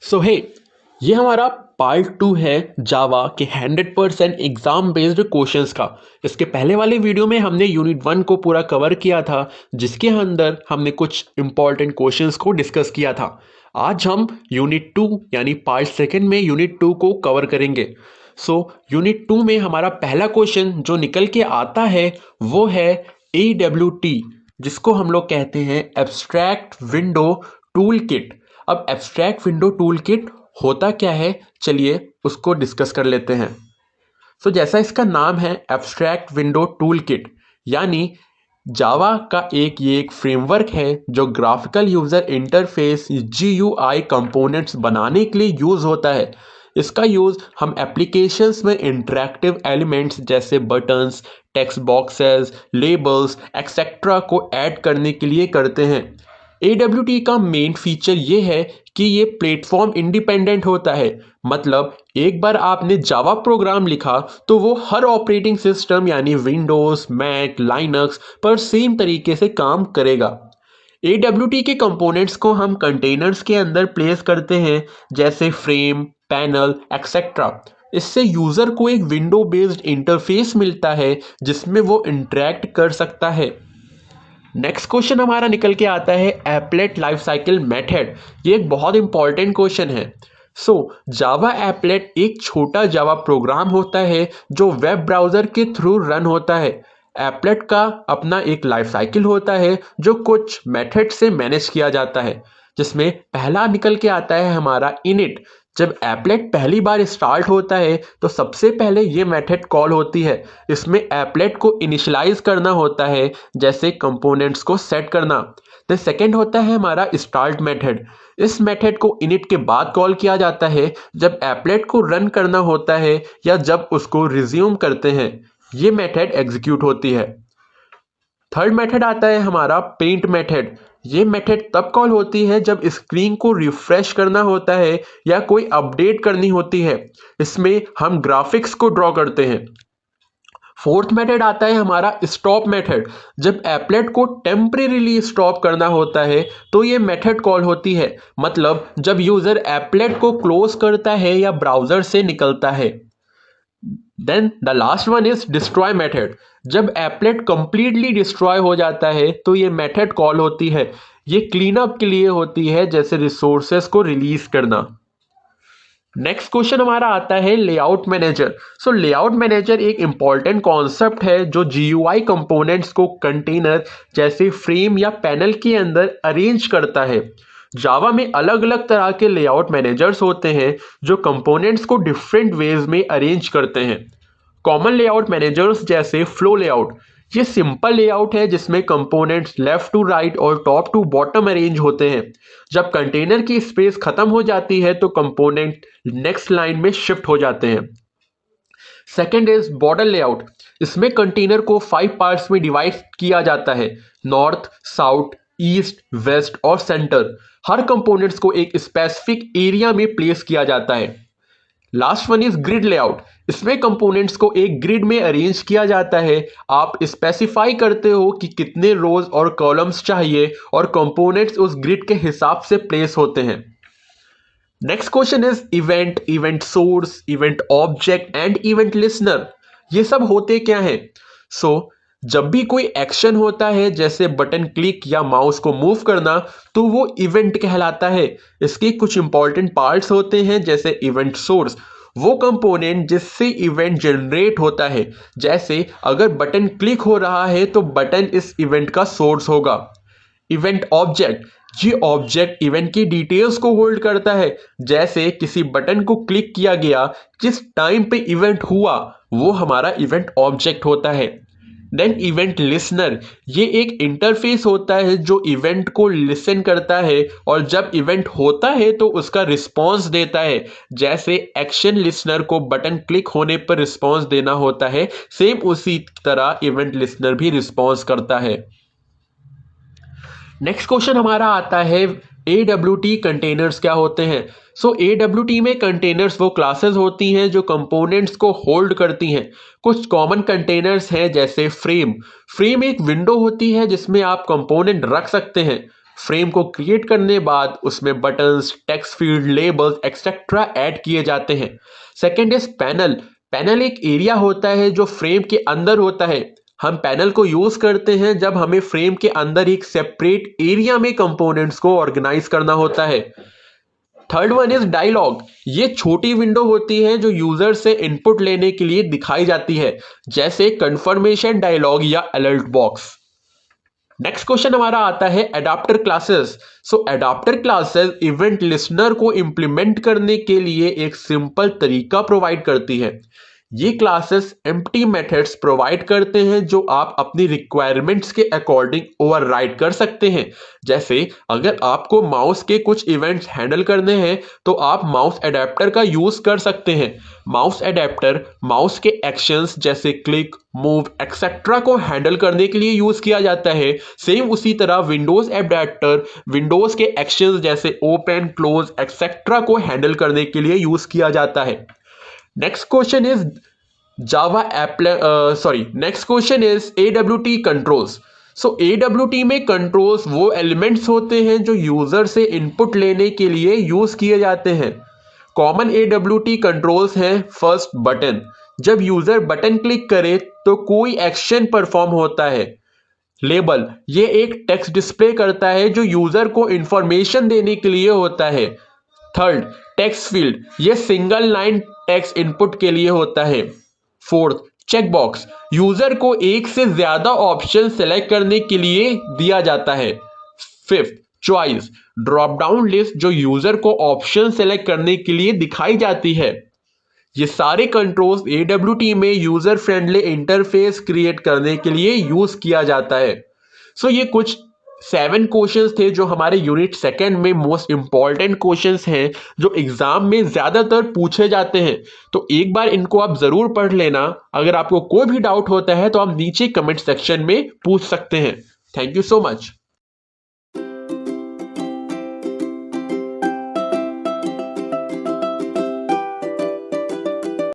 सो हे ये हमारा पार्ट 2 है जावा के 100% एग्जाम बेस्ड क्वेश्चंस का। इसके पहले वाले वीडियो में हमने यूनिट 1 को पूरा कवर किया था, जिसके अंदर हमने कुछ इंपॉर्टेंट क्वेश्चंस को डिस्कस किया था। आज हम यूनिट 2 यानी पार्ट सेकंड में यूनिट 2 को कवर करेंगे। यूनिट 2 में हमारा पहला क्वेश्चन जो निकल के आता है वो है AWT, जिसको हम लोग कहते हैं एब्स्ट्रैक्ट विंडो टूल किट। अब एब्स्ट्रैक्ट विंडो टूल किट होता क्या है, चलिए उसको डिस्कस कर लेते हैं। जैसा इसका नाम है एब्स्ट्रैक्ट विंडो टूल किट, यानी जावा का ये एक फ्रेमवर्क है जो graphical user interface GUI components बनाने के लिए यूज होता है। इसका यूज हम एप्लीकेशंस में इंटरैक्टिव एलिमेंट्स जैसे buttons, text boxes, labels etcetera को ऐड करने के लिए करते हैं। AWT का मेन फीचर ये है कि ये प्लेटफॉर्म इंडिपेंडेंट होता है। मतलब एक बार आपने जावा प्रोग्राम लिखा तो वो हर ऑपरेटिंग सिस्टम यानी विंडोज, मैक, लाइनक्स पर सेम तरीके से काम करेगा। AWT के कंपोनेंट्स को हम कंटेनर्स के अंदर प्लेस करते हैं, जैसे फ्रेम, पैनल एक्सेट्रा। इससे यूजर को एक विंडो बेस्ड इंटरफेस मिलता है जिसमें वो इंटरेक्ट कर सकता है। नेक्स्ट क्वेश्चन हमारा निकल के आता है एप्लेट लाइफ साइकिल मेथड। ये एक बहुत इंपॉर्टेंट क्वेश्चन है। जावा एप्लेट एक छोटा जावा प्रोग्राम होता है जो वेब ब्राउजर के थ्रू रन होता है। एप्लेट का अपना एक लाइफ साइकिल होता है जो कुछ मेथड से मैनेज किया जाता है, जिसमें पहला निकल के आता है हमारा इनिट। जब एप्लेट पहली बार स्टार्ट होता है तो सबसे पहले ये मेथड कॉल होती है। इसमें एप्लेट को इनिशियलाइज करना होता है, जैसे कंपोनेंट्स को सेट करना। द सेकेंड होता है हमारा स्टार्ट मेथड। इस मेथड को इनिट के बाद कॉल किया जाता है जब एप्लेट को रन करना होता है या जब उसको रिज्यूम करते हैं। ये मेथड एग्जीक्यूट होती है। थर्ड मेथड आता है हमारा पेंट मेथड। ये मेथड तब कॉल होती है जब स्क्रीन को रिफ्रेश करना होता है या कोई अपडेट करनी होती है। इसमें हम ग्राफिक्स को ड्रॉ करते हैं। फोर्थ मेथड आता है हमारा स्टॉप मेथड। जब एप्लेट को टेम्परेरीली स्टॉप करना होता है तो ये मेथड कॉल होती है। मतलब जब यूजर एप्लेट को क्लोज करता है या ब्राउजर से निकलता है। Then the last one is destroy method. जब एप्लेट कंप्लीटली डिस्ट्रॉय हो जाता है तो ये मेथड कॉल होती है। ये क्लीन अप के लिए होती है, जैसे रिसोर्सेस को रिलीज करना। नेक्स्ट क्वेश्चन हमारा आता है लेआउट मैनेजर। लेआउट मैनेजर एक इंपॉर्टेंट कॉन्सेप्ट है जो GUI कंपोनेंट्स को कंटेनर जैसे फ्रेम या पैनल के अंदर अरेंज करता है। जावा में अलग अलग तरह के लेआउट मैनेजर्स होते हैं जो कंपोनेंट्स को डिफरेंट वेज में अरेंज करते हैं। कॉमन लेआउट मैनेजर्स जैसे फ्लो लेआउट, ये सिंपल लेआउट है जिसमें कंपोनेंट्स लेफ्ट टू राइट और टॉप टू बॉटम अरेंज होते हैं। जब कंटेनर की स्पेस खत्म हो जाती है तो कंपोनेंट नेक्स्ट लाइन में शिफ्ट हो जाते हैं। Second is border layout. इसमें कंटेनर को 5 पार्ट्स में डिवाइड किया जाता है, नॉर्थ, साउथ, ईस्ट, वेस्ट और सेंटर। हर कंपोनेंट्स को एक स्पेसिफिक एरिया में प्लेस किया जाता है। Last one is grid layout. इसमें कंपोनेंट्स को एक ग्रिड में अरेंज किया जाता है। आप स्पेसिफाई करते हो कि कितने रोज और कॉलम्स चाहिए और कंपोनेंट्स उस ग्रिड के हिसाब से प्लेस होते हैं। Next question is event, event source, event object and event listener. ये सब होते क्या हैं? जब भी कोई एक्शन होता है, जैसे बटन क्लिक या माउस को मूव करना, तो वो इवेंट कहलाता है। इसके कुछ इंपॉर्टेंट पार्ट्स होते हैं, जैसे इवेंट सोर्स, वो कंपोनेंट जिससे इवेंट जनरेट होता है। जैसे अगर बटन क्लिक हो रहा है तो बटन इस इवेंट का सोर्स होगा। इवेंट ऑब्जेक्ट, ये ऑब्जेक्ट इवेंट की डिटेल्स को होल्ड करता है। जैसे किसी बटन को क्लिक किया गया, जिस टाइम पे इवेंट हुआ, वो हमारा इवेंट ऑब्जेक्ट होता है। देन इवेंट लिसनर, ये एक इंटरफेस होता है जो इवेंट को लिसन करता है और जब इवेंट होता है तो उसका रिस्पॉन्स देता है। जैसे एक्शन लिसनर को बटन क्लिक होने पर रिस्पॉन्स देना होता है, सेम उसी तरह इवेंट लिसनर भी रिस्पॉन्स करता है। नेक्स्ट क्वेश्चन हमारा आता है AWT कंटेनर्स क्या होते हैं। AWT में कंटेनर्स वो क्लासेस होती हैं जो कंपोनेंट्स को होल्ड करती हैं। कुछ कॉमन कंटेनर्स हैं जैसे फ्रेम। फ्रेम एक विंडो होती है जिसमें आप कंपोनेंट रख सकते हैं। फ्रेम को क्रिएट करने बाद उसमें buttons, text field, labels etcetera add किए जाते हैं। Second is panel. पैनल एक एरिया होता है जो फ्रेम के अंदर होता है। हम पैनल को यूज करते हैं जब हमें फ्रेम के अंदर एक सेपरेट एरिया में कंपोनेंट्स को ऑर्गेनाइज करना होता है। Third one is dialogue. ये छोटी विंडो होती है जो यूजर से इनपुट लेने के लिए दिखाई जाती है, जैसे कंफर्मेशन डायलॉग या अलर्ट बॉक्स। नेक्स्ट क्वेश्चन हमारा आता है एडाप्टर क्लासेस। सो एडाप्टर क्लासेस इवेंट लिसनर को इंप्लीमेंट करने के लिए एक सिंपल तरीका प्रोवाइड करती है। ये क्लासेस एम्प्टी मेथड्स प्रोवाइड करते हैं जो आप अपनी रिक्वायरमेंट्स के अकॉर्डिंग ओवरराइड कर सकते हैं। जैसे अगर आपको माउस के कुछ इवेंट्स हैंडल करने हैं तो आप माउस एडेप्टर का यूज कर सकते हैं। माउस एडेप्टर माउस के एक्शंस जैसे क्लिक, मूव एक्सेट्रा को हैंडल करने के लिए यूज किया जाता है। सेम उसी तरह विंडोज एडेप्टर विंडोज के एक्शंस जैसे ओपन, क्लोज एक्सेट्रा को हैंडल करने के लिए यूज किया जाता है। Next question is next question is AWT controls. So AWT में कंट्रोल्स वो एलिमेंट्स होते हैं जो यूजर से इनपुट लेने के लिए यूज किए जाते हैं। कॉमन AWT कंट्रोल्स हैं फर्स्ट बटन। जब यूजर बटन क्लिक करे तो कोई एक्शन परफॉर्म होता है। लेबल, ये एक टेक्स्ट डिस्प्ले करता है जो यूजर को इंफॉर्मेशन देने के लिए होता है। थर्ड, टेक्स्ट फील्ड, ये सिंगल लाइन टेक्स्ट इनपुट के लिए होता है। फोर्थ, चेकबॉक्स, यूजर को एक से ज्यादा ऑप्शन सेलेक्ट करने के लिए दिया जाता है। Fifth, choice, drop down list जो यूजर को ऑप्शन सेलेक्ट करने के लिए दिखाई जाती है। ये सारे कंट्रोल्स AWT में यूजर फ्रेंडली इंटरफेस क्रिएट करने के लिए यूज किया जाता है। सो ये कुछ 7 क्वेश्चंस थे जो हमारे यूनिट सेकंड में मोस्ट इंपॉर्टेंट क्वेश्चंस हैं जो एग्जाम में ज्यादातर पूछे जाते हैं। तो एक बार इनको आप जरूर पढ़ लेना। अगर आपको कोई भी डाउट होता है तो आप नीचे कमेंट सेक्शन में पूछ सकते हैं। Thank you so much.